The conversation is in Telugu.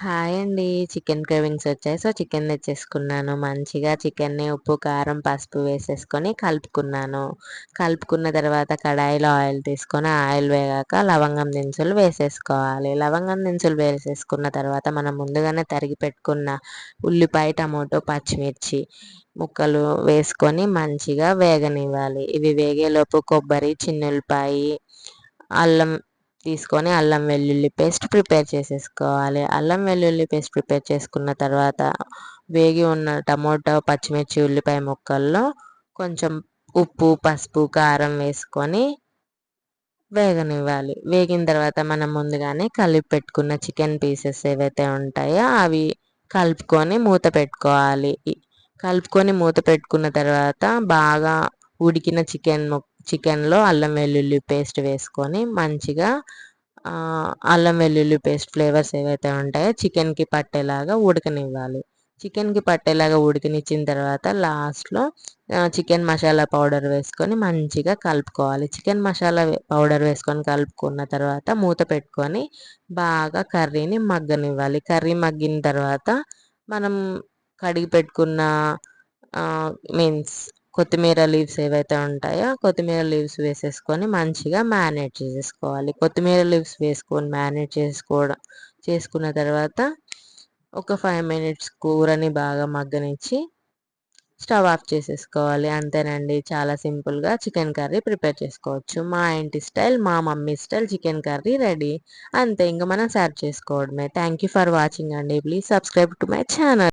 హాయ్ అండి. చికెన్ క్రేవింగ్స్ వచ్చాయి. సో, చికెన్ తెచ్చేసుకున్నాను. మంచిగా చికెన్‌ని ఉప్పు, కారం, పసుపు వేసేసుకొని కలుపుకున్నాను. కలుపుకున్న తర్వాత కడాయిలో ఆయిల్ తీసుకొని ఆయిల్ వేగాక లవంగం దినుసులు వేసేసుకోవాలి. లవంగం దినుసులు వేసేసుకున్న తర్వాత మనం ముందుగానే తరిగి పెట్టుకున్న ఉల్లిపాయ, టమోటో, పచ్చిమిర్చి ముక్కలు వేసుకొని మంచిగా వేగనివ్వాలి. ఇవి వేగేలోపు కొబ్బరి, చిన్నుల్లిపాయి, అల్లం తీసుకొని అల్లం వెల్లుల్లి పేస్ట్ ప్రిపేర్ చేసేసుకోవాలి. అల్లం వెల్లుల్లి పేస్ట్ ప్రిపేర్ చేసుకున్న తర్వాత వేగి ఉన్న టమోటా, పచ్చిమిర్చి, ఉల్లిపాయ ముక్కల్లో కొంచెం ఉప్పు, పసుపు, కారం వేసుకొని వేగనివ్వాలి. వేగిన తర్వాత మనం ముందుగానే కలిపి పెట్టుకున్న చికెన్ పీసెస్ ఏవైతే ఉంటాయో అవి కలుపుకొని మూత పెట్టుకోవాలి. కలుపుకొని మూత పెట్టుకున్న తర్వాత బాగా ఉడికిన చికెన్‌లో అల్లం వెల్లుల్లి పేస్ట్ వేసుకొని మంచిగా అల్లం వెల్లుల్లి పేస్ట్ ఫ్లేవర్స్ ఏవైతే ఉంటాయో చికెన్‌కి పట్టేలాగా ఉడకనివ్వాలి. చికెన్‌కి పట్టేలాగా ఉడకనిచ్చిన తర్వాత లాస్ట్‌లో చికెన్ మసాలా పౌడర్ వేసుకొని మంచిగా కలుపుకోవాలి. చికెన్ మసాలా పౌడర్ వేసుకొని కలుపుకున్న తర్వాత మూత పెట్టుకొని బాగా కర్రీని మగ్గనివ్వాలి. కర్రీ మగ్గిన తర్వాత మనం కడిగి పెట్టుకున్న మీన్స్ కొత్తిమీర లీవ్స్ ఏవైతే ఉంటాయో కొత్తిమీర లీవ్స్ వేసేసుకొని మంచిగా మ్యారినేట్ చేసేసుకోవాలి. కొత్తిమీర లీవ్స్ వేసుకొని మ్యారినేట్ చేసుకున్న తర్వాత ఒక 5 మినిట్స్ కూరని బాగా మగ్గనిచ్చి స్టవ్ ఆఫ్ చేసేసుకోవాలి. అంతేనండి. చాలా సింపుల్‌గా చికెన్ కర్రీ ప్రిపేర్ చేసుకోవచ్చు. మా ఇంటి స్టైల్, మా mummy style chicken curry ready. అంతే ఇంక మనం సర్వ్ చేసుకోవడమే. థ్యాంక్ యూ ఫర్ వాచింగ్ అండి. Please subscribe to my channel.